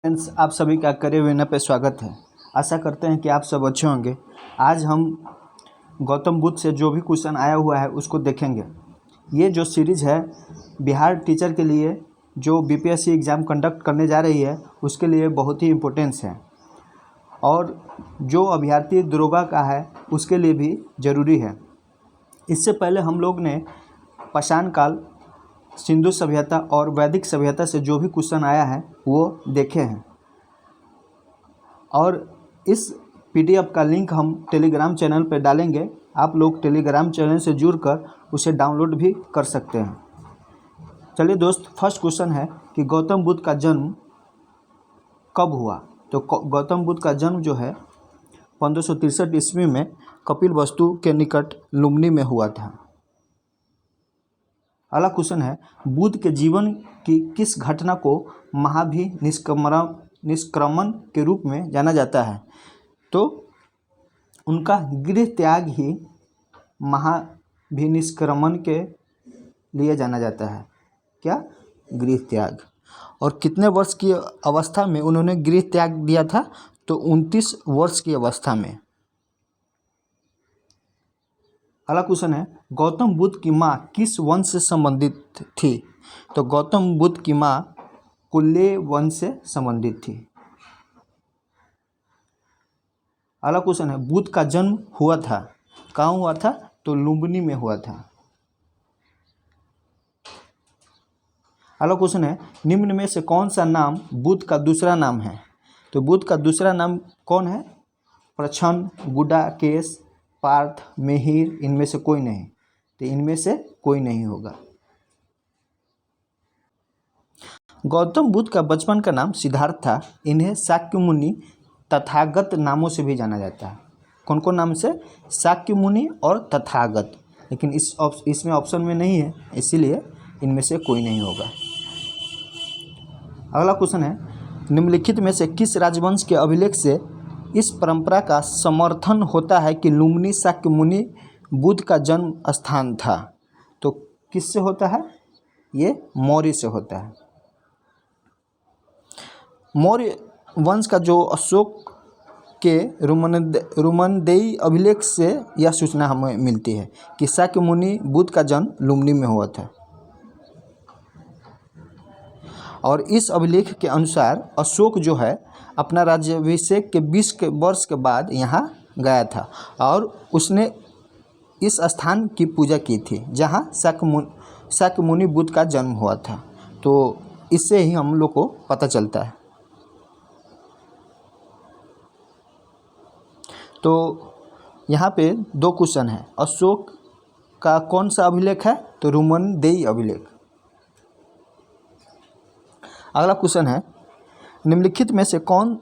Friends, आप सभी का करे वेना पे स्वागत है। आशा करते हैं कि आप सब अच्छे होंगे। आज हम गौतम बुद्ध से जो भी क्वेश्चन आया हुआ है उसको देखेंगे। ये जो सीरीज़ है बिहार टीचर के लिए जो बीपीएससी एग्ज़ाम कंडक्ट करने जा रही है उसके लिए बहुत ही इम्पोर्टेंस है, और जो अभ्यर्थी दरोगा का है उसके लिए भी ज़रूरी है। इससे पहले हम लोग ने पाषाण काल, सिंधु सभ्यता और वैदिक सभ्यता से जो भी क्वेश्चन आया है वो देखे हैं, और इस पीडीएफ का लिंक हम टेलीग्राम चैनल पर डालेंगे। आप लोग टेलीग्राम चैनल से जुड़कर उसे डाउनलोड भी कर सकते हैं। चलिए दोस्त, फर्स्ट क्वेश्चन है कि गौतम बुद्ध का जन्म कब हुआ। तो गौतम बुद्ध का जन्म जो है 1563 ईस्वी में कपिलवस्तु के निकट लुम्बिनी में हुआ था। अगला क्वेश्चन है, बुद्ध के जीवन की किस घटना को महाभि निष्क्रमण के रूप में जाना जाता है। तो उनका गृह त्याग ही महाभिनिष्क्रमण के लिए जाना जाता है। क्या? गृह त्याग। और कितने वर्ष की अवस्था में उन्होंने गृह त्याग दिया था? तो 29 वर्ष की अवस्था में। अगला क्वेश्चन है, गौतम बुद्ध की माँ किस वंश से संबंधित थी। तो गौतम बुद्ध की माँ कुल्ले वंश से संबंधित थी। अगला क्वेश्चन है, बुद्ध का जन्म हुआ था, कहाँ हुआ था? तो लुम्बिनी में हुआ था। अगला क्वेश्चन है, निम्न में से कौन सा नाम बुद्ध का दूसरा नाम है। तो बुद्ध का दूसरा नाम कौन है? प्रछन्न, गुडाकेश, पार्थ, मिहिर, इनमें से कोई नहीं। तो इनमें से कोई नहीं होगा। गौतम बुद्ध का बचपन का नाम सिद्धार्थ था। इन्हें शाक्य मुनि, तथागत नामों से भी जाना जाता है। कौन कौन नाम से? शाक्य मुनि और तथागत। लेकिन इसमें ऑप्शन में नहीं है, इसीलिए इनमें से कोई नहीं होगा। अगला क्वेश्चन है, निम्नलिखित में से किस राजवंश के अभिलेख से इस परंपरा का समर्थन होता है कि लुम्बिनी शाक्य मुनि बुद्ध का जन्म स्थान था। तो किससे होता है? ये मौर्य से होता है। मौर्य वंश का जो अशोक के रुमनदेई अभिलेख से यह सूचना हमें मिलती है कि शाक्य मुनि बुद्ध का जन्म लुम्बिनी में हुआ था। और इस अभिलेख के अनुसार अशोक जो है अपना राज्याभिषेक के 20 वर्ष के बाद यहाँ गया था, और उसने इस स्थान की पूजा की थी जहाँ शाक्य मुनि बुद्ध का जन्म हुआ था। तो इससे ही हम लोग को पता चलता है। तो यहाँ पे दो क्वेश्चन है, अशोक का कौन सा अभिलेख है? तो रुमनदेई अभिलेख। अगला क्वेश्चन है, निम्नलिखित में से कौन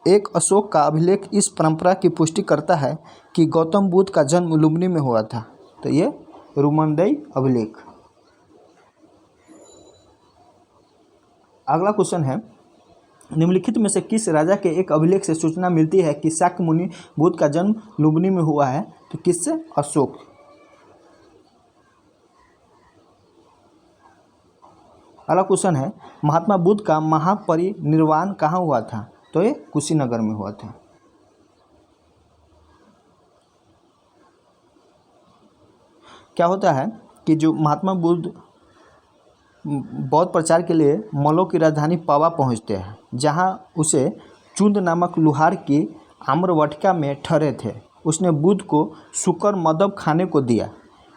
एक अशोक का अभिलेख इस परंपरा की पुष्टि करता है कि गौतम बुद्ध का जन्म लुम्बिनी में हुआ था। तो ये रुमनदेई अभिलेख। अगला क्वेश्चन है, निम्नलिखित में से किस राजा के एक अभिलेख से सूचना मिलती है कि शाक्य मुनि बुद्ध का जन्म लुम्बिनी में हुआ है। तो किससे? अशोक। अगला क्वेश्चन है, महात्मा बुद्ध का महापरिनिर्वाण कहाँ हुआ था। तो ये कुशीनगर में हुआ था। क्या होता है कि जो महात्मा बुद्ध बौद्ध प्रचार के लिए मल्लों की राजधानी पावा पहुंचते हैं, जहां उसे चुंद नामक लुहार की आम्रवटिका में ठहरे थे। उसने बुद्ध को शुकर मदब खाने को दिया।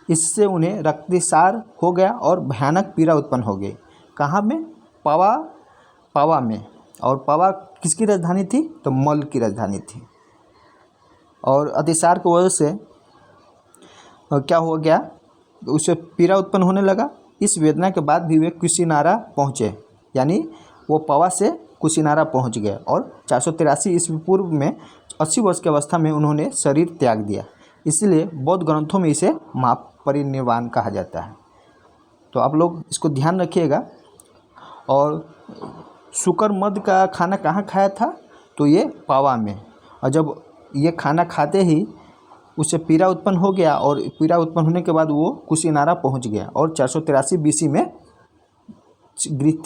इससे उन्हें रक्तस्राव हो गया और भयानक पीड़ा उत्पन्न हो गई। कहाँ में? पावा में। और पावा किसकी राजधानी थी? तो मल्ल की राजधानी थी। और अतिसार की वजह से क्या हो गया? उसे पीड़ा उत्पन्न होने लगा। इस वेदना के बाद भी वे कुशीनारा पहुँचे, यानी वो पावा से कुशीनारा पहुँच गए, और 483 ईस्वी पूर्व में 80 वर्ष की अवस्था में उन्होंने शरीर त्याग दिया। इसलिए बौद्ध ग्रंथों में इसे महापरिनिर्वाण कहा जाता है। तो आप लोग इसको ध्यान रखिएगा। और शुकर मद का खाना कहाँ खाया था? तो ये पावा में। और जब ये खाना खाते ही उसे पीड़ा उत्पन्न हो गया, और पीड़ा उत्पन्न होने के बाद वो कुशीनारा पहुंच गया, और 483 बीसी में शरीर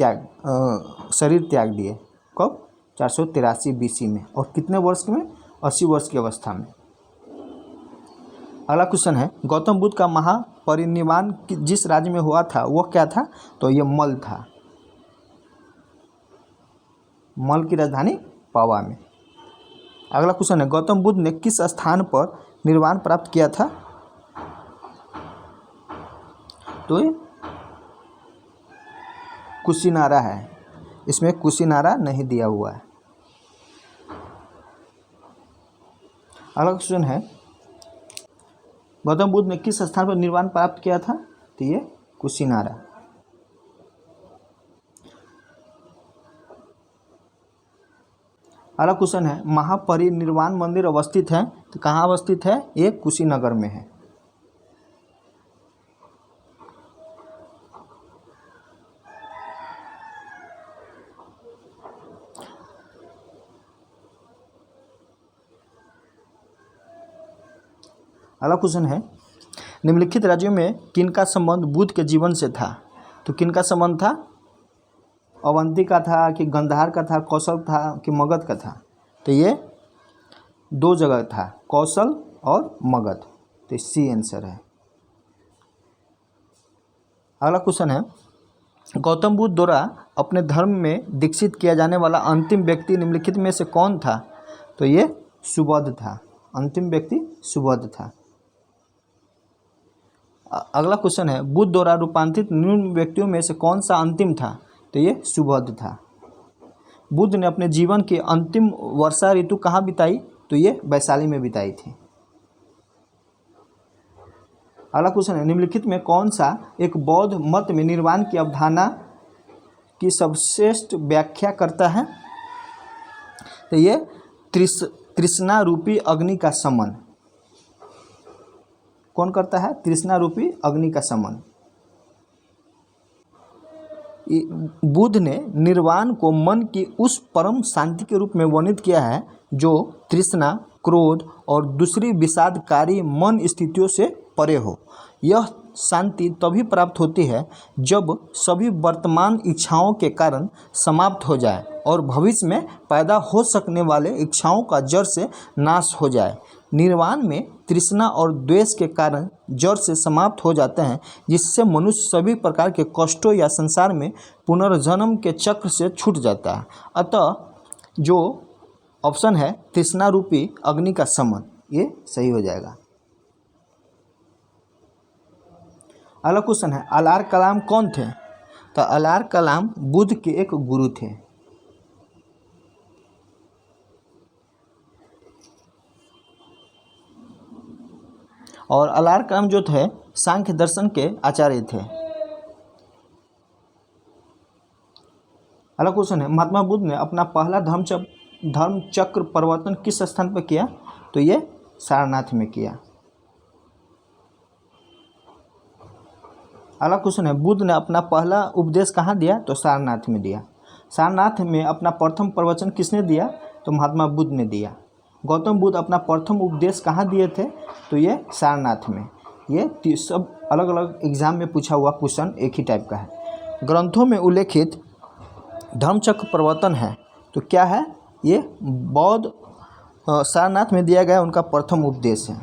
त्याग दिए। कब? 483 BC में। और कितने वर्ष में? 80 वर्ष की अवस्था में। अगला क्वेश्चन है, गौतम बुद्ध का महापरिनिर्वाण जिस राज्य में हुआ था वह क्या था? तो ये मल था। मल की राजधानी पावा में। अगला क्वेश्चन है, गौतम बुद्ध ने किस स्थान पर निर्वाण प्राप्त किया था? तो ये कुशीनारा है, इसमें कुशीनारा नहीं दिया हुआ है। अगला क्वेश्चन है, गौतम बुद्ध ने किस स्थान पर निर्वाण प्राप्त किया था? तो ये कुशीनारा। अगला क्वेश्चन है, महापरिनिर्वाण मंदिर अवस्थित है, तो कहाँ अवस्थित है? ये कुशीनगर में है। अगला क्वेश्चन है, निम्नलिखित राज्यों में किनका संबंध बुद्ध के जीवन से था? तो किनका संबंध था? अवंती का था कि गंधार का था, कौशल था कि मगध का था? तो ये 2 जगह था, कौशल और मगध। तो सी आंसर है। अगला क्वेश्चन है, गौतम बुद्ध द्वारा अपने धर्म में दीक्षित किया जाने वाला अंतिम व्यक्ति निम्नलिखित में से कौन था? तो ये सुबोध था। अंतिम व्यक्ति सुबोध था। अगला क्वेश्चन है, बुद्ध द्वारा रूपांतरित निम्न व्यक्तियों में से कौन सा अंतिम था? तो ये सुबोध था। बुद्ध ने अपने जीवन की अंतिम वर्षा ऋतु कहाँ बिताई? तो ये वैशाली में बिताई थी। अगला क्वेश्चन है, निम्नलिखित में कौन सा एक बौद्ध मत में निर्वाण की अवधारणा की सर्वश्रेष्ठ व्याख्या करता है? तो ये तृष्णा रूपी अग्नि का शमन। कौन करता है? तृष्णा रूपी अग्नि का शमन। बुद्ध ने निर्वाण को मन की उस परम शांति के रूप में वर्णित किया है जो तृष्णा, क्रोध और दूसरी विषादकारी मन स्थितियों से परे हो। यह शांति तभी प्राप्त होती है जब सभी वर्तमान इच्छाओं के कारण समाप्त हो जाए और भविष्य में पैदा हो सकने वाले इच्छाओं का जड़ से नाश हो जाए। निर्वाण में तृष्णा और द्वेष के कारण जड़ से समाप्त हो जाते हैं, जिससे मनुष्य सभी प्रकार के कष्टों या संसार में पुनर्जन्म के चक्र से छूट जाता है। अतः जो ऑप्शन है तृष्णा रूपी अग्नि का शमन, ये सही हो जाएगा। अगला क्वेश्चन है, अलार कलाम कौन थे? तो अलार कलाम बुद्ध के एक गुरु थे। और अलार कलाम जो थे सांख्य दर्शन के आचार्य थे। अगला क्वेश्चन है, महात्मा बुद्ध ने अपना पहला धर्म चक्र परिवर्तन किस स्थान पर किया? तो ये सारनाथ में किया। अगला क्वेश्चन है, बुद्ध ने अपना पहला उपदेश कहाँ दिया? तो सारनाथ में दिया। सारनाथ में अपना प्रथम प्रवचन किसने दिया? तो महात्मा बुद्ध ने दिया। गौतम बुद्ध अपना प्रथम उपदेश कहाँ दिए थे? तो ये सारनाथ में। ये सब अलग अलग एग्जाम में पूछा हुआ क्वेश्चन एक ही टाइप का है। ग्रंथों में उल्लेखित धर्मचक्र प्रवर्तन है तो क्या है? ये बौद्ध सारनाथ में दिया गया उनका प्रथम उपदेश है।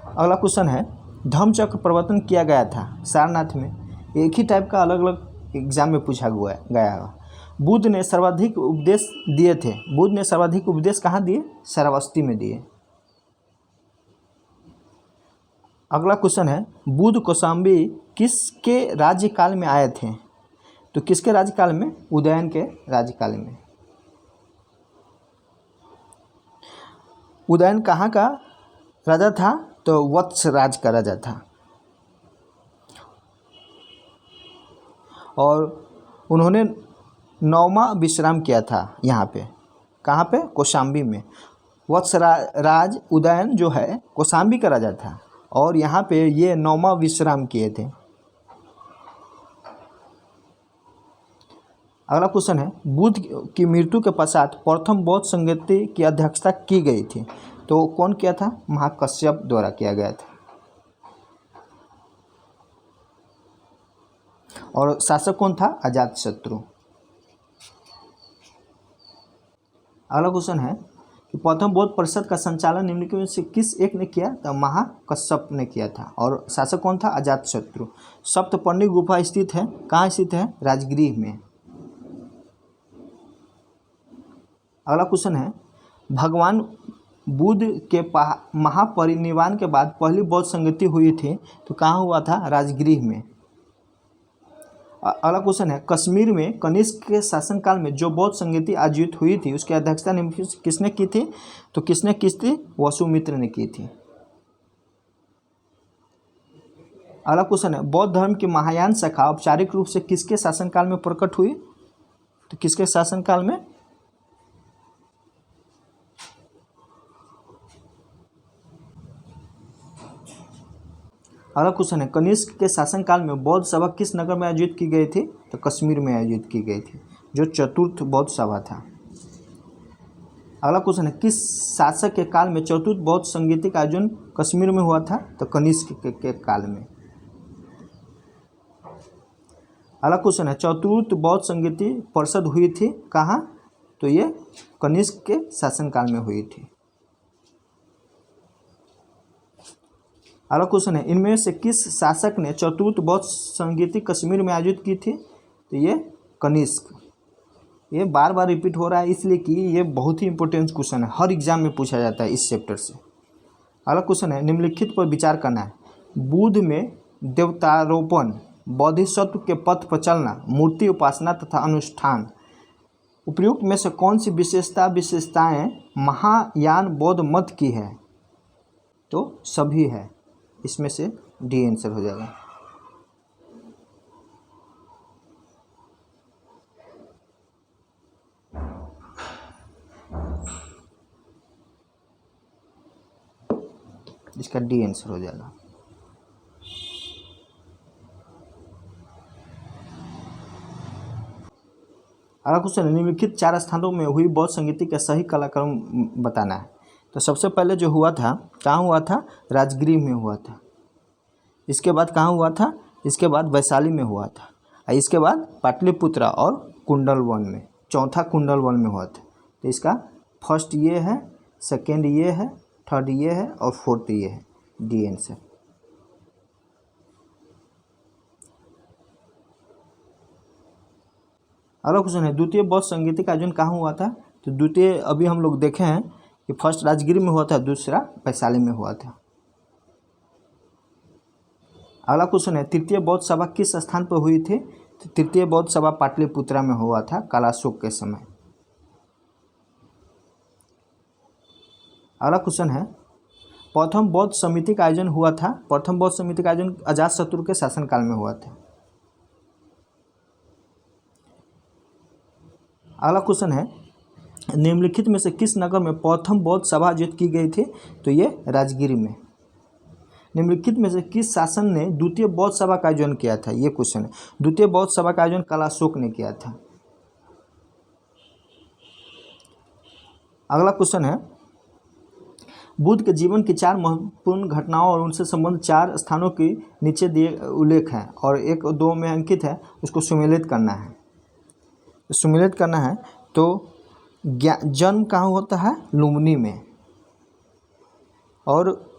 अगला क्वेश्चन है, धम्मचक्र प्रवर्तन किया गया था सारनाथ में। एक ही टाइप का अलग अलग एग्जाम में पूछा गया है। बुद्ध ने सर्वाधिक उपदेश दिए थे। बुद्ध ने सर्वाधिक उपदेश कहाँ दिए? श्रावस्ती में दिए। अगला क्वेश्चन है, बुद्ध कौशाम्बी किसके राज्यकाल में आए थे? तो किसके राज्यकाल में? उदयन के राज्यकाल में। उदयन कहाँ का राजा था? तो वत्स राज का राजा था। और उन्होंने 9वां विश्राम किया था यहाँ पे। कहाँ पे? कौशाम्बी में। वत्स राज उदयन जो है कौशाम्बी का राजा था और यहाँ पे ये 9वां विश्राम किए थे। अगला क्वेश्चन है, बुद्ध की मृत्यु के पश्चात प्रथम बौद्ध संगति की अध्यक्षता की गई थी तो कौन किया था? महाकश्यप द्वारा किया गया था। और शासक कौन था? अजातशत्रु। अगला क्वेश्चन है कि प्रथम बौद्ध परिषद का संचालन निम्नलिखित में से किस एक ने किया? तो महाकश्यप ने किया था। और शासक कौन था? अजातशत्रु। सप्तपर्णी गुफा स्थित है, कहाँ स्थित है? राजगृह में। अगला क्वेश्चन है भगवान बुद्ध के महापरिनिर्वाण के बाद पहली बौद्ध संगति हुई थी तो कहाँ हुआ था? राजगृह में। अगला क्वेश्चन है कश्मीर में कनिष्क के शासनकाल में जो बौद्ध संगति आयोजित हुई थी उसकी अध्यक्षता निम्नलिखित में किसने की थी? तो किसने की थी? वसुमित्र ने की थी। अगला क्वेश्चन है बौद्ध धर्म की महायान शाखा औपचारिक रूप से किसके शासनकाल में प्रकट हुई? तो किसके शासनकाल में? अगला क्वेश्चन है कनिष्क के शासनकाल में बौद्ध सभा किस नगर में आयोजित की गई थी? तो कश्मीर में आयोजित की गई थी, जो चतुर्थ बौद्ध सभा था। अगला क्वेश्चन है किस शासक के काल में चतुर्थ बौद्ध संगीति का आयोजन कश्मीर में हुआ था? तो कनिष्क के काल में। अगला क्वेश्चन है चतुर्थ बौद्ध संगीति परिषद हुई थी कहाँ? तो ये कनिष्क के शासनकाल में हुई थी। अगला क्वेश्चन है इनमें से किस शासक ने चतुर्थ बौद्ध संगीति कश्मीर में आयोजित की थी? तो ये कनिष्क। ये बार बार रिपीट हो रहा है इसलिए कि ये बहुत ही इंपॉर्टेंट क्वेश्चन है, हर एग्जाम में पूछा जाता है इस चैप्टर से। अगला क्वेश्चन है निम्नलिखित पर विचार करना है। बुद्ध में देवतारोपण, बोधिसत्व के पथ पर चलना, मूर्ति उपासना तथा अनुष्ठान उपयुक्त में से कौन सी विशेषताएं महायान बौद्ध मत की है? तो सभी है, इसमें से डी आंसर हो जाएगा। इसका डी आंसर हो जाएगा। अगला क्वेश्चन निम्नलिखित 4 स्थानों में हुई बौद्ध संगीति का सही कालक्रम बताना है। तो सबसे पहले जो हुआ था कहाँ हुआ था? राजगृह में हुआ था। इसके बाद कहाँ हुआ था? इसके बाद वैशाली में हुआ था। और इसके बाद पाटलिपुत्रा और कुंडलवन में, चौथा कुंडलवन में हुआ था। तो इसका फर्स्ट ये है, सेकेंड ये है, थर्ड ये है और फोर्थ ये है, डी आंसर। अगला क्वेश्चन है द्वितीय बौद्ध संगीति का आयोजन कहाँ हुआ था? तो द्वितीय अभी हम लोग देखे हैं कि फर्स्ट राजगीर में हुआ था, दूसरा वैशाली में हुआ था। अगला क्वेश्चन है तृतीय बौद्ध सभा किस स्थान पर हुई थी? तो तृतीय बौद्ध सभा पाटलिपुत्रा में हुआ था कालाशोक के समय। अगला क्वेश्चन है प्रथम बौद्ध समिति का आयोजन हुआ था, प्रथम बौद्ध समिति का आयोजन अजातशत्रु के शासनकाल में हुआ था। अगला क्वेश्चन है निम्नलिखित में से किस नगर में प्रथम बौद्ध सभा आयोजित की गई थी? तो ये राजगीर में। निम्नलिखित में से किस शासन ने द्वितीय बौद्ध सभा का आयोजन किया था? ये क्वेश्चन है। द्वितीय बौद्ध सभा का आयोजन कालाशोक ने किया था। अगला क्वेश्चन है बुद्ध के जीवन की 4 महत्वपूर्ण घटनाओं और उनसे संबंधित 4 स्थानों की नीचे दिए उल्लेख हैं और 1-2 में अंकित है, उसको सुमेलित करना है। सुमेलित करना है तो जन्म कहाँ होता है? लुम्बिनी में। और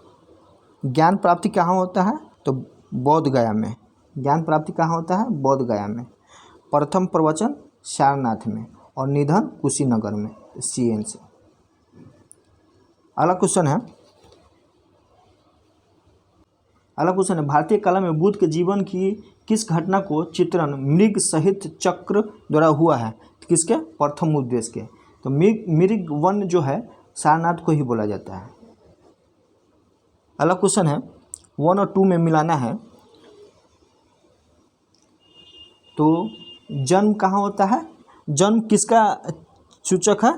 ज्ञान प्राप्ति कहाँ होता है? तो बोध गया में। ज्ञान प्राप्ति कहाँ होता है? बोध गया में। प्रथम प्रवचन सारनाथ में और निधन कुशीनगर में, सी आंसर। अगला क्वेश्चन है भारतीय कला में बुद्ध के जीवन की किस घटना को चित्रण मृग सहित चक्र द्वारा हुआ है? तो किसके? प्रथम उद्देश्य के। तो मृग वन जो है सारनाथ को ही बोला जाता है। अगला क्वेश्चन है 1 और 2 में मिलाना है। तो जन्म कहाँ होता है? जन्म किसका सूचक है?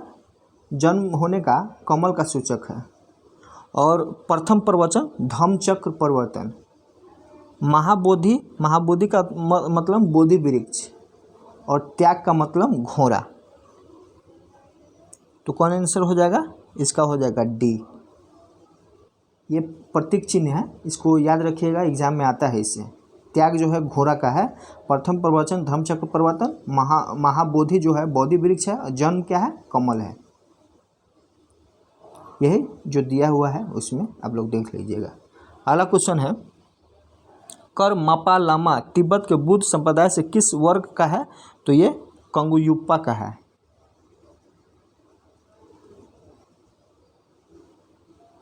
जन्म होने का कमल का सूचक है। और प्रथम प्रवचन धम्मचक्र परिवर्तन। महाबोधि का मतलब बोधि वृक्ष और त्याग का मतलब घोड़ा। तो कौन आंसर हो जाएगा? इसका हो जाएगा डी। ये प्रतीक चिन्ह है, इसको याद रखिएगा, एग्जाम में आता है इससे। त्याग जो है घोड़ा का है, प्रथम प्रवचन धम्मचक्र प्रवर्तन, महाबोधि जो है बोधि वृक्ष है, जन्म क्या है, कमल है। यही जो दिया हुआ है उसमें आप लोग देख लीजिएगा। अगला क्वेश्चन है, कर मापा लामा तिब्बत के बुद्ध संप्रदाय से किस वर्ग का है? तो ये कंगुयुप्पा का है।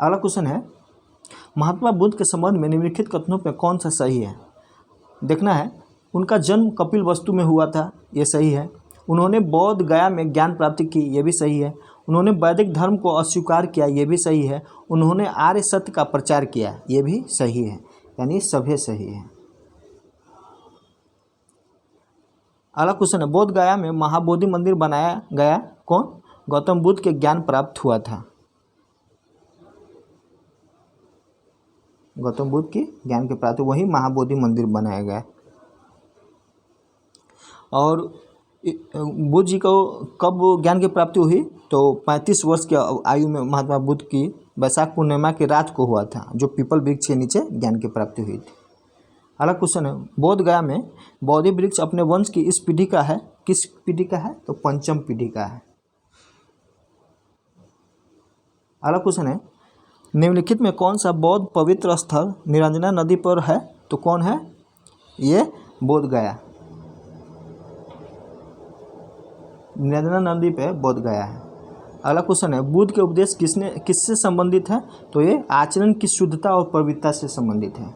अगला क्वेश्चन है, महात्मा बुद्ध के संबंध में निम्नलिखित कथनों में कौन सा सही है? देखना है, उनका जन्म कपिल वस्तु में हुआ था, ये सही है। उन्होंने बौद्ध गया में ज्ञान प्राप्ति की, ये भी सही है। उन्होंने वैदिक धर्म को अस्वीकार किया, ये भी सही है। उन्होंने आर्य सत्य का प्रचार किया, ये भी सही है। यानी सभी सही है। अगला क्वेश्चन है, बोध गया में महाबोधि मंदिर बनाया गया कौन? गौतम बुद्ध के ज्ञान प्राप्त हुआ था। गौतम बुद्ध की ज्ञान के प्राप्ति, वही महाबोधि मंदिर बनाया गया। और बुद्ध जी को कब ज्ञान की प्राप्ति हुई? तो 35 वर्ष की आयु में महात्मा बुद्ध की वैशाख पूर्णिमा की रात को हुआ था, जो पीपल वृक्ष के नीचे ज्ञान की प्राप्ति हुई थी। अगला क्वेश्चन है, बोध गया में बोधि वृक्ष अपने वंश की इस पीढ़ी का है, किस पीढ़ी का है? तो पंचम पीढ़ी का है। अगला क्वेश्चन है, निम्नलिखित में कौन सा बौद्ध पवित्र स्थल निरंजना नदी पर है? तो कौन है? ये बोध गया, निरंजना नदी पे बोध गया है। अगला क्वेश्चन है, बुद्ध के उपदेश किससे संबंधित है? तो ये आचरण की शुद्धता और पवित्रता से संबंधित है।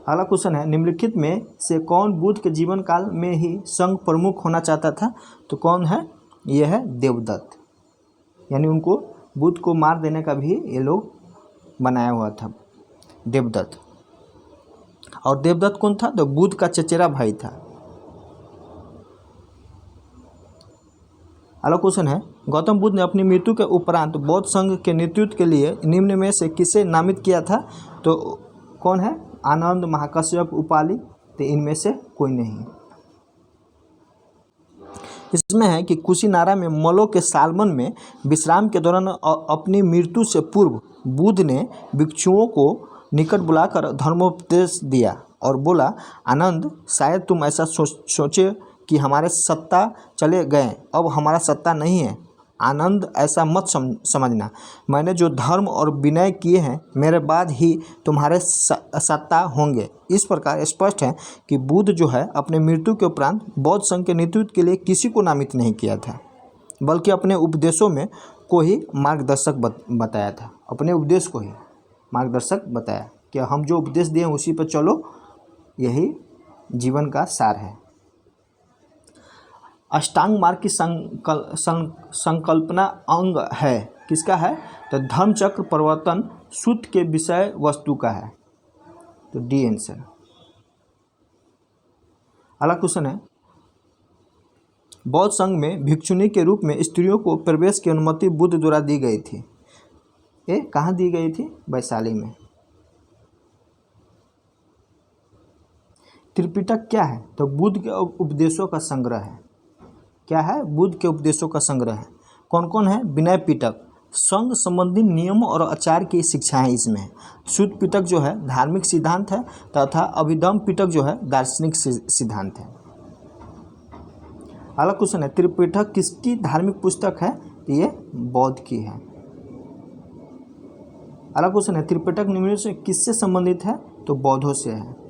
अगला क्वेश्चन है, निम्नलिखित में से कौन बुद्ध के जीवन काल में ही संघ प्रमुख होना चाहता था? तो कौन है? यह है देवदत्त। यानी उनको बुद्ध को मार देने का भी ये लोग बनाया हुआ था, देवदत्त। और देवदत्त कौन था? तो बुद्ध का चचेरा भाई था। अगला क्वेश्चन है, गौतम बुद्ध ने अपनी मृत्यु के उपरांत बौद्ध संघ के नेतृत्व के लिए निम्न में से किसे नामित किया था? तो कौन है? आनंद, महाकश्यप, उपाली। तो इनमें से कोई नहीं। इसमें है कि कुशीनारा में मलो के सालमन में विश्राम के दौरान अपनी मृत्यु से पूर्व बुद्ध ने भिक्षुओं को निकट बुलाकर धर्मोपदेश दिया और बोला, आनंद, शायद तुम ऐसा सोचे कि हमारे सत्ता चले गए, अब हमारा सत्ता नहीं है। आनंद, ऐसा मत समझना। मैंने जो धर्म और विनय किए हैं, मेरे बाद ही तुम्हारे सत्ता होंगे। इस प्रकार स्पष्ट है कि बुद्ध जो है अपने मृत्यु के उपरांत बौद्ध संघ के नेतृत्व के लिए किसी को नामित नहीं किया था, बल्कि अपने उपदेशों में को ही मार्गदर्शक बताया था। अपने उपदेश को ही मार्गदर्शक बताया कि हम जो उपदेश दिए उसी पर चलो, यही जीवन का सार है। अष्टांग मार्ग की संकल्पना अंग है, किसका है? तो धम्मचक्र प्रवर्तन सूत्र के विषय वस्तु का है। तो डी आंसर। अगला क्वेश्चन है, बौद्ध संघ में भिक्षुणी के रूप में स्त्रियों को प्रवेश की अनुमति बुद्ध द्वारा दी गई थी। ये कहाँ दी गई थी? वैशाली में। त्रिपिटक क्या है? तो बुद्ध के उपदेशों का संग्रह है। क्या है? बुद्ध के उपदेशों का संग्रह है। कौन कौन है? विनय पिटक संघ संबंधी नियम और आचार की शिक्षाएं इसमें है। शुद्ध पिटक जो है धार्मिक सिद्धांत है, तथा अभिधम्म पिटक जो है दार्शनिक सिद्धांत है। अगला क्वेश्चन है, त्रिपिटक किसकी धार्मिक पुस्तक है? ये बौद्ध की है। अगला क्वेश्चन है, त्रिपिटक निम्नलिखित से किससे संबंधित है? तो बौद्धों से है।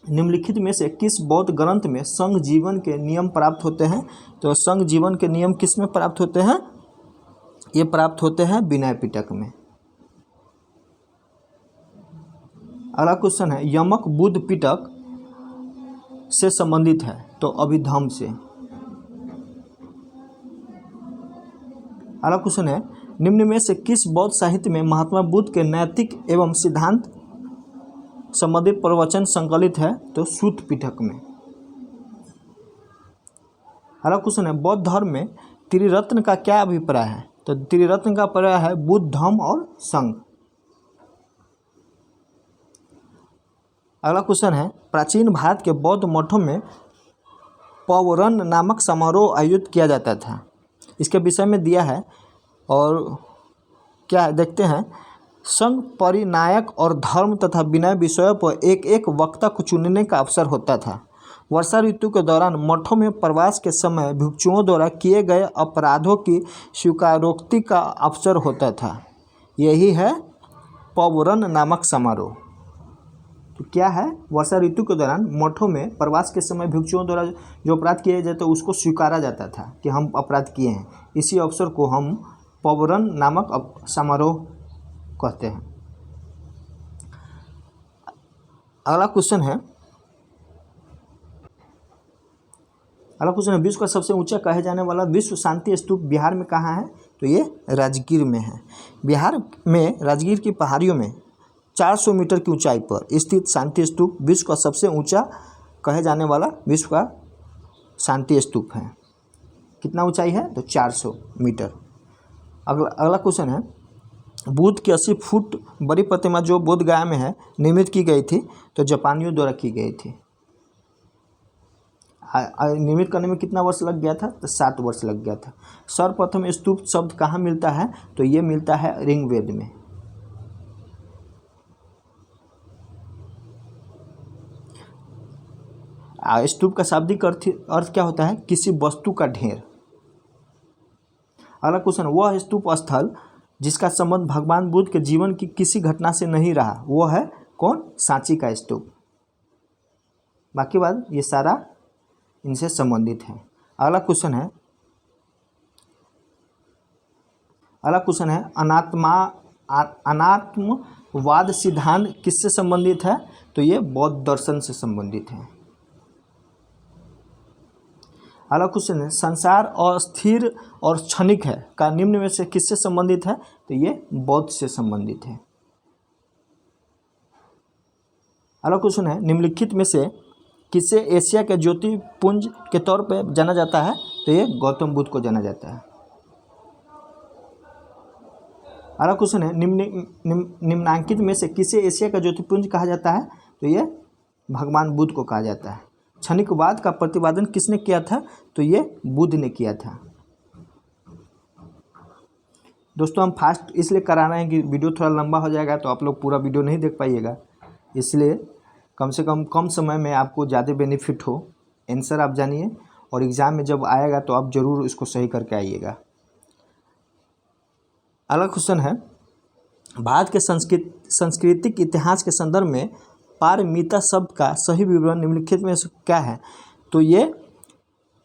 निम्नलिखित में से किस बौद्ध ग्रंथ में संघ जीवन के नियम प्राप्त होते हैं? तो संघ जीवन के नियम किस में प्राप्त होते हैं? ये प्राप्त होते हैं विनय पिटक में। अगला क्वेश्चन है, यमक बुद्ध पिटक से संबंधित है? तो अभिधम्म से। अगला क्वेश्चन है, निम्न में से किस बौद्ध साहित्य में महात्मा बुद्ध के नैतिक एवं सिद्धांत संबंधित प्रवचन संकलित है? तो सूत पिटक में। अगला क्वेश्चन है, बौद्ध धर्म में त्रिरत्न का क्या अभिप्राय है? तो त्रिरत्न का अभिप्राय है बुद्ध, धम्म और संघ। अगला क्वेश्चन है, प्राचीन भारत के बौद्ध मठों में पौवरन नामक समारोह आयोजित किया जाता था। इसके विषय में दिया है और क्या देखते हैं, संघ परिनायक और धर्म तथा विनय विषयों पर एक एक वक्ता को चुनने का अवसर होता था। वर्षा ऋतु के दौरान मठों में प्रवास के समय भिक्षुओं द्वारा किए गए अपराधों की स्वीकारोक्ति का अवसर होता था। यही है पौवरन नामक समारोह। तो क्या है, वर्षा ऋतु के दौरान मठों में प्रवास के समय भिक्षुओं द्वारा जो अपराध किए जाते उसको स्वीकारा जाता था कि हम अपराध किए हैं। इसी अवसर को हम पौवरन नामक समारोह कहते हैं। अगला क्वेश्चन है विश्व का सबसे ऊंचा कहे जाने वाला विश्व शांति स्तूप बिहार में कहाँ है? तो ये राजगीर में है। बिहार में राजगीर की पहाड़ियों में 400 मीटर की ऊंचाई पर स्थित शांति स्तूप विश्व का सबसे ऊंचा कहे जाने वाला विश्व का शांति स्तूप है। कितना ऊंचाई है? तो 400 मीटर। अगला क्वेश्चन है, बुद्ध की 80 फुट बड़ी प्रतिमा जो बोध गया में है निर्मित की गई थी, तो जापानियों द्वारा की गई थी। निर्मित करने में कितना वर्ष लग गया था? तो 7 वर्ष लग गया था। सर्वप्रथम स्तूप शब्द कहाँ मिलता है? तो ये मिलता है ऋग्वेद में। स्तूप का शाब्दिक अर्थ क्या होता है? किसी वस्तु का ढेर। अगला क्वेश्चन, वह स्तूप स्थल जिसका संबंध भगवान बुद्ध के जीवन की किसी घटना से नहीं रहा, वो है कौन? सांची का स्तूप। बाकी बात ये सारा इनसे संबंधित है। अगला क्वेश्चन है अनात्मवाद सिद्धांत किससे संबंधित है? तो ये बौद्ध दर्शन से संबंधित है। अगला क्वेश्चन है, संसार अस्थिर और क्षणिक है का निम्न में से किससे संबंधित है? तो ये बौद्ध से संबंधित है। अगला क्वेश्चन है, निम्नलिखित में से किसे एशिया के ज्योतिपुंज के तौर पर जाना जाता है? तो ये गौतम बुद्ध को जाना जाता है। अगला क्वेश्चन है, निम्नांकित में से किसे एशिया का ज्योतिपुंज कहा जाता है? तो ये भगवान बुद्ध को कहा जाता है। क्षणिकवाद का प्रतिपादन किसने किया था? तो ये बुद्ध ने किया था। दोस्तों हम फास्ट इसलिए करा रहे हैं कि वीडियो थोड़ा लंबा हो जाएगा तो आप लोग पूरा वीडियो नहीं देख पाइएगा, इसलिए कम से कम समय में आपको ज़्यादा बेनिफिट हो। आंसर आप जानिए और एग्ज़ाम में जब आएगा तो आप ज़रूर इसको सही करके आइएगा। अगला क्वेश्चन है, भारत के सांस्कृतिक इतिहास के संदर्भ में पारमिता शब्द का सही विवरण निम्नलिखित में से क्या है? तो ये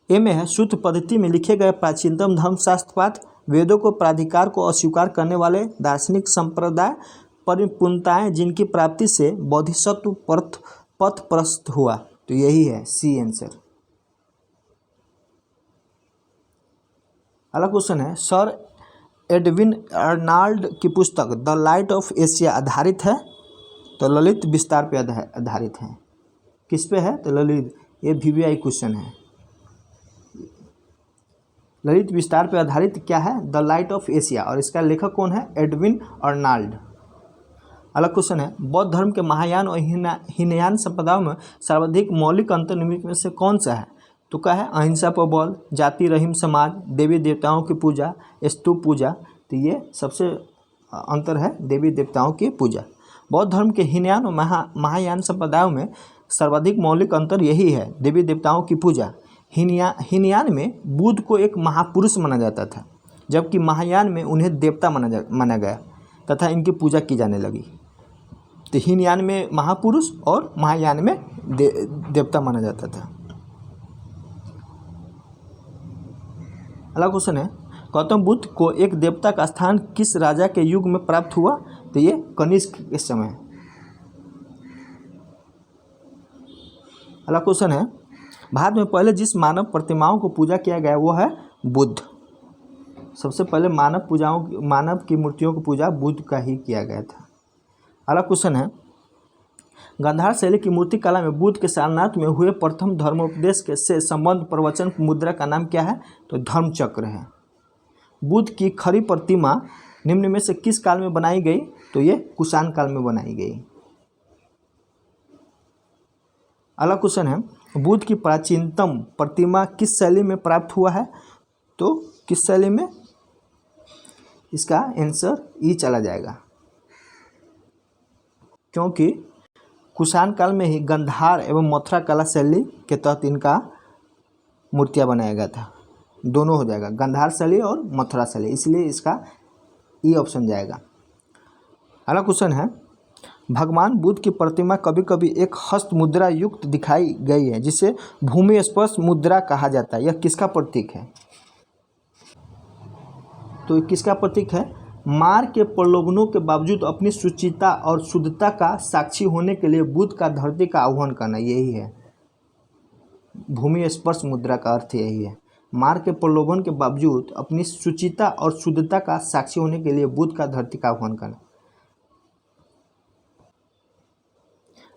में है, शुद्ध पद्धति में लिखे गए प्राचीनतम धर्मशास्त्रपाठ वेदों को प्राधिकार को अस्वीकार करने वाले दार्शनिक संप्रदाय परिपूर्णताएं जिनकी प्राप्ति से बोधिसत्व पथ प्रशस्त हुआ। तो यही है सी आंसर। अगला क्वेश्चन है, सर एडविन अर्नाल्ड की पुस्तक द लाइट ऑफ एशिया आधारित है? तो ललित विस्तार पे आधारित है। किस पे है? तो ललित, ये VVI क्वेश्चन है। ललित विस्तार पे आधारित क्या है? The light of Asia. और इसका लेखक कौन है? Edwin Arnold. अगला क्वेश्चन है, बौद्ध धर्म के महायान और हीनयान संप्रदायों में सर्वाधिक मौलिक अंतर निम्नलिखित में से कौन सा है? तो क्या है? अहिंसा पर बल, जाति रहित समाज, देवी देवताओं की पूजा, स्तूप पूजा। तो ये सबसे अंतर है देवी देवताओं की पूजा। बौद्ध धर्म के हीनयान और महायान संप्रदायों में सर्वाधिक मौलिक अंतर यही है, देवी देवताओं की पूजा। हीनयान में बुद्ध को एक महापुरुष माना जाता था, जबकि महायान में उन्हें देवता माना गया तथा इनकी पूजा की जाने लगी। तो हीनयान में महापुरुष और महायान में देवता माना जाता था। अगला क्वेश्चन है, गौतम बुद्ध को एक देवता का स्थान किस राजा के युग में प्राप्त हुआ? तो ये कनिष्क के समय। अगला क्वेश्चन है, भारत में पहले जिस मानव प्रतिमाओं को पूजा किया गया वो है बुद्ध। सबसे पहले मानव की मूर्तियों की पूजा बुद्ध का ही किया गया था। अगला क्वेश्चन है, गांधार शैली की मूर्ति कला में बुद्ध के सारनाथ में हुए प्रथम धर्मोपदेश से संबंध प्रवचन मुद्रा का नाम क्या है? तो धर्मचक्र है। बुद्ध की खड़ी प्रतिमा निम्न में से किस काल में बनाई गई? तो ये कुषाण काल में बनाई गई। अगला क्वेश्चन है, बुद्ध की प्राचीनतम प्रतिमा किस शैली में प्राप्त हुआ है? तो किस शैली में? इसका आंसर ई चला जाएगा। क्योंकि कुषाण काल में ही गांधार एवं मथुरा कला शैली के तहत इनका मूर्तियाँ बनाया गया था। दोनों हो जाएगा, गांधार शैली और मथुरा शैली, इसलिए इसका ई ऑप्शन जाएगा। अगला क्वेश्चन है, भगवान बुद्ध की प्रतिमा कभी कभी एक हस्त मुद्रा युक्त दिखाई गई है जिसे भूमि स्पर्श मुद्रा कहा जाता है। यह किसका प्रतीक है? तो किसका प्रतीक है? मार के प्रलोभनों के बावजूद अपनी शुचिता और शुद्धता का साक्षी होने के लिए बुद्ध का धरती का आह्वान करना, यही है भूमि स्पर्श मुद्रा का अर्थ। यही है, मार के प्रलोभन के बावजूद अपनी शुचिता और शुद्धता का साक्षी होने के लिए बुद्ध का धरती का आह्वान करना।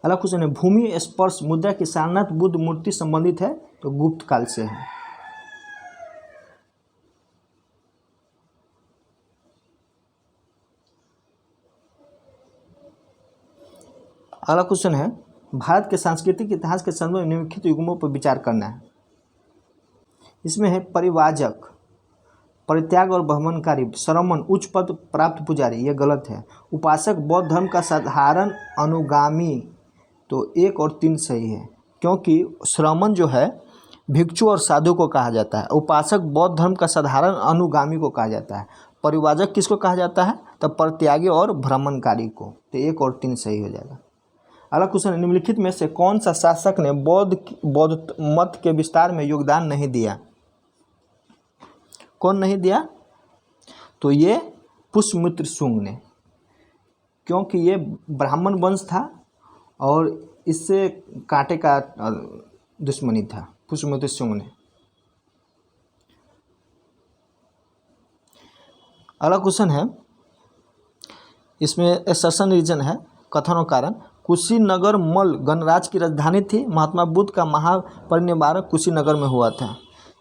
अगला क्वेश्चन है, भूमि स्पर्श मुद्रा की सारनाथ बुद्ध मूर्ति संबंधित है? तो गुप्त काल से है। अगला क्वेश्चन है, भारत के सांस्कृतिक इतिहास के संदर्भ में निम्नलिखित युग्मों पर विचार करना है। इसमें है परिवाजक, परित्याग और भ्रमणकारी, श्रमण, उच्च पद प्राप्त पुजारी, ये गलत है। उपासक, बौद्ध धर्म का साधारण अनुगामी, तो 1 और 3 सही है, क्योंकि श्रमण जो है भिक्षु और साधु को कहा जाता है। उपासक बौद्ध धर्म का साधारण अनुगामी को कहा जाता है। परिवाजक किसको कहा जाता है? तो परित्यागी और भ्रमणकारी को। तो 1 और 3 सही हो जाएगा। अगला क्वेश्चन है, निम्नलिखित में से कौन सा शासक ने बौद्ध मत के विस्तार में योगदान नहीं दिया? कौन नहीं दिया? तो ये पुष्यमित्र शुंग ने, क्योंकि ये ब्राह्मण वंश था और इससे कांटे का दुश्मनी था पुष्यमित्र शुंग ने। अगला क्वेश्चन है, इसमें एसर्शन रीजन है, कथन और कारण। कुशीनगर मल्ल गणराज्य की राजधानी थी। महात्मा बुद्ध का महापरिनिर्वाण कुशीनगर में हुआ था।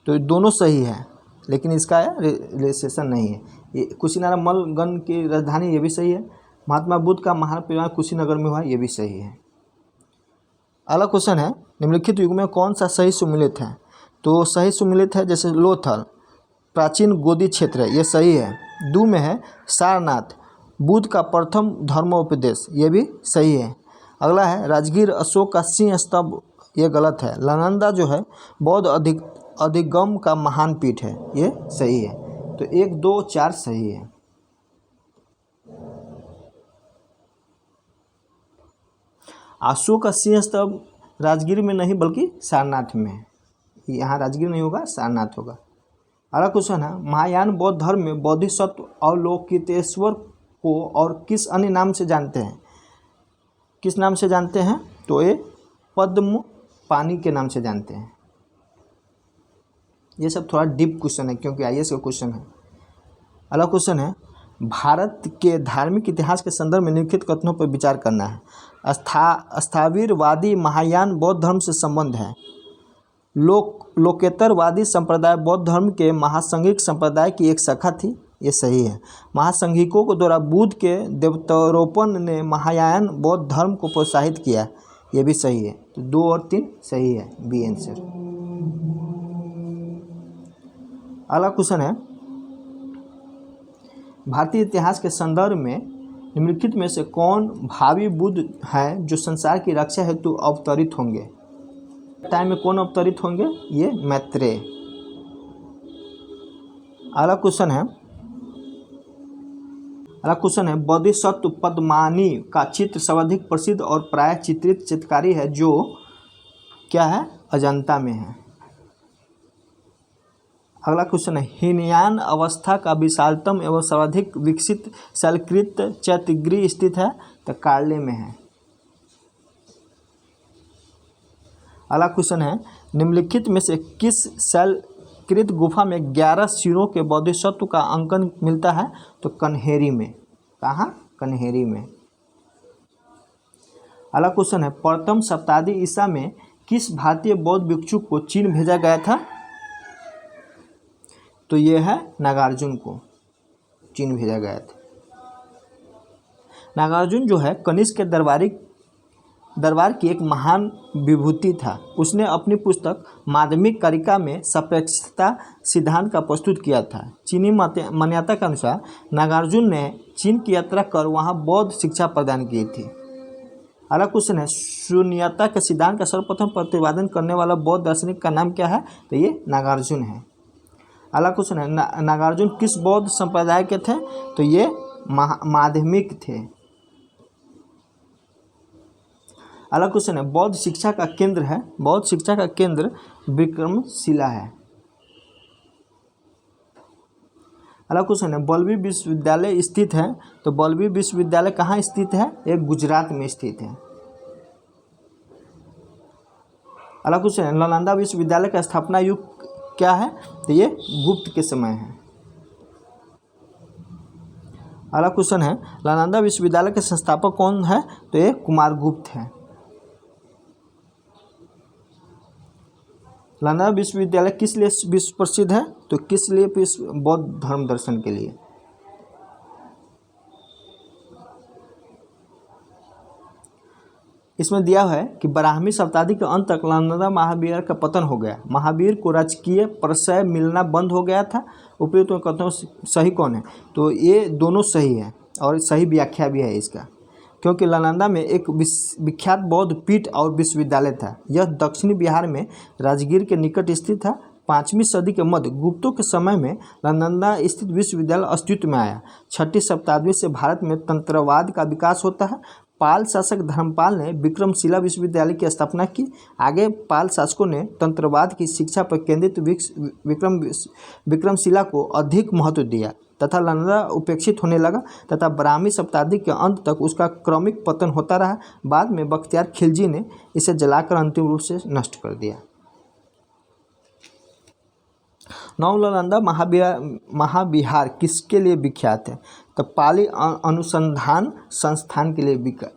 तो दोनों सही है, लेकिन इसका रिलेशन नहीं है। ये कुशीनगर मल्ल गण की राजधानी, ये भी सही है। महात्मा बुद्ध का महापरिनिर्वाण कुशीनगर में हुआ, ये भी सही है। अगला क्वेश्चन है, निम्नलिखित युग में कौन सा सही सुमिलित है? तो सही सुमिलित है जैसे लोथल, प्राचीन गोदी क्षेत्र है, ये सही है। दू में है सारनाथ, बुद्ध का प्रथम धर्मोपदेश, ये भी सही है। अगला है राजगीर अशोक का सिंह स्तंभ, ये गलत है। नालंदा जो है बौद्ध अधिगम का महान पीठ है, ये सही है। तो 1, 2, 4 सही है। अशोक का सिंह स्तंभ राजगीर में नहीं बल्कि सारनाथ में है। यहाँ राजगीर नहीं होगा, सारनाथ होगा। अगला क्वेश्चन है, महायान बौद्ध धर्म में बोधिसत्व अवलोकितेश्वर को और किस अन्य नाम से जानते हैं? किस नाम से जानते हैं? तो ये पद्म पानी के नाम से जानते हैं। ये सब थोड़ा डीप क्वेश्चन है, क्योंकि आईएएस का क्वेश्चन है। अगला क्वेश्चन है, भारत के धार्मिक इतिहास के संदर्भ में निम्नलिखित कथनों पर विचार करना है। स्थाविरवादी महायान बौद्ध धर्म से संबंध है। लोकेतरवादी संप्रदाय बौद्ध धर्म के महासंघिक संप्रदाय की एक शाखा थी, ये सही है। महासंघिकों को द्वारा बुद्ध के देवतारोपण ने महायान बौद्ध धर्म को प्रोत्साहित किया, ये भी सही है। तो 2 और 3 सही है, बी आंसर। अगला क्वेश्चन है, भारतीय इतिहास के संदर्भ में निम्नलिखित में से कौन भावी बुद्ध हैं जो संसार की रक्षा हेतु अवतरित होंगे? टाइम में कौन अवतरित होंगे? ये मैत्रेय। अगला क्वेश्चन है, बोधिसत्व पद्मानी का चित्र सर्वाधिक प्रसिद्ध और प्रायः चित्रित चित्रकारी है जो क्या है? अजंता में है। अगला क्वेश्चन है, हीनयान अवस्था का विशालतम एवं सर्वाधिक विकसित शैलकृत चैत्यगृह स्थित है? तो कार्ले में है। अगला क्वेश्चन है, निम्नलिखित में से किस शैलकृत गुफा में 11 सिरों के बोधिसत्व का अंकन मिलता है? तो कन्हेरी में। कहाँ? कन्हेरी में। अगला क्वेश्चन है, प्रथम शताब्दी ईसा में किस भारतीय बौद्ध भिक्षु को चीन भेजा गया था? तो ये है नागार्जुन को चीन भेजा गया था। नागार्जुन जो है कनिष्क के दरबार की एक महान विभूति था। उसने अपनी पुस्तक माध्यमिक कारिका में सापेक्षता सिद्धांत का प्रस्तुत किया था। चीनी मान्यता के अनुसार नागार्जुन ने चीन की यात्रा कर वहां बौद्ध शिक्षा प्रदान की थी। अगला क्वेश्चन है, शून्यता के सिद्धांत का सर्वप्रथम प्रतिपादन करने वाला बौद्ध दार्शनिक का नाम क्या है? तो ये नागार्जुन है। अगला क्वेश्चन है, नागार्जुन किस बौद्ध संप्रदाय के थे? तो ये माध्यमिक थे। अगला क्वेश्चन है, बौद्ध शिक्षा का केंद्र है, बौद्ध शिक्षा का केंद्र विक्रमशिला है। अगला क्वेश्चन है, बल्लभी विश्वविद्यालय स्थित है, तो बल्लभी विश्वविद्यालय कहाँ स्थित है? ये गुजरात में स्थित है। अगला क्वेश्चन है, नालंदा विश्वविद्यालय का स्थापना युग क्या है? तो ये गुप्त के समय है। अगला क्वेश्चन है, नालंदा विश्वविद्यालय के संस्थापक कौन है? तो ये कुमारगुप्त है। नालंदा विश्वविद्यालय किस लिए विश्व प्रसिद्ध है? तो किस लिए? बौद्ध धर्म दर्शन के लिए। इसमें दिया है कि 12वीं शताब्दी के अंत तक नालंदा महावीर का पतन हो गया। महावीर को राजकीय प्रशय मिलना बंद हो गया था। उपयुक्त कथनों सही कौन है? तो ये दोनों सही है और सही व्याख्या भी है इसका, क्योंकि नालंदा में एक विख्यात बौद्ध पीठ और विश्वविद्यालय था। यह दक्षिणी बिहार में राजगीर के निकट स्थित था। 5वीं सदी के मध्य गुप्तों के समय में नालंदा स्थित विश्वविद्यालय अस्तित्व में आया। 6वीं शताब्दी से भारत में तंत्रवाद का विकास होता है। पाल शासक धर्मपाल ने विक्रमशिला विश्वविद्यालय की स्थापना की। आगे पाल शासकों ने तंत्रवाद की शिक्षा पर केंद्रित विक्रमशिला को अधिक महत्व दिया तथा नालंदा उपेक्षित होने लगा तथा 12वीं शताब्दी के अंत तक उसका क्रमिक पतन होता रहा। बाद में बख्तियार खिलजी ने इसे जलाकर अंतिम रूप से नष्ट कर दिया। नालंदा महाविहार किसके लिए विख्यात है? तो पाली अनुसंधान संस्थान के लिए विख्यात।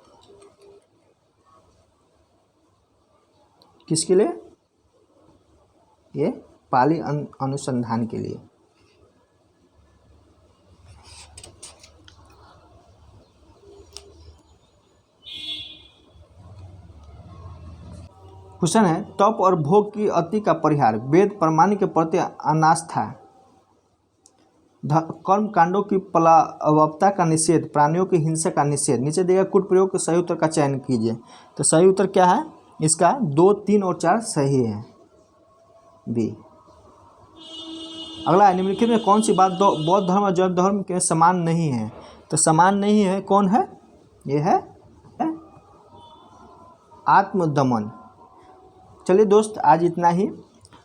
किसके लिए? ये पाली अनुसंधान के लिए। क्वेश्चन है, तप और भोग की अति का परिहार, वेद प्रमाण के प्रति अनास्था, कर्म कांडों की प्लवता का निषेध, प्राणियों की हिंसा का निषेध। नीचे दिए गए कूट प्रयोग के सही उत्तर का चयन कीजिए। तो सही उत्तर क्या है इसका? 2, 3 और 4 सही है, बी। अगला है, निम्नलिखित में कौन सी बात बौद्ध धर्म और जैन धर्म के समान नहीं है? तो समान नहीं है, कौन है? ये है आत्मदमन। चलिए दोस्त, आज इतना ही।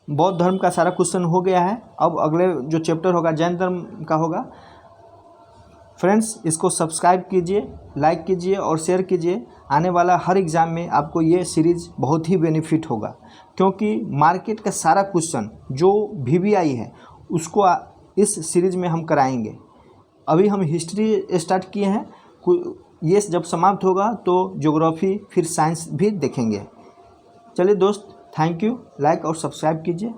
बौद्ध धर्म का सारा क्वेश्चन हो गया है। अब अगले जो चैप्टर होगा जैन धर्म का होगा। फ्रेंड्स, इसको सब्सक्राइब कीजिए, लाइक कीजिए और शेयर कीजिए। आने वाला हर एग्ज़ाम में आपको ये सीरीज़ बहुत ही बेनिफिट होगा, क्योंकि मार्केट का सारा क्वेश्चन जो VVI है उसको इस सीरीज़ में हम कराएंगे। अभी हम हिस्ट्री स्टार्ट किए हैं, ये जब समाप्त होगा तो ज्योग्राफी फिर साइंस भी देखेंगे। चलिए दोस्त, थैंक यू। लाइक और सब्सक्राइब कीजिए।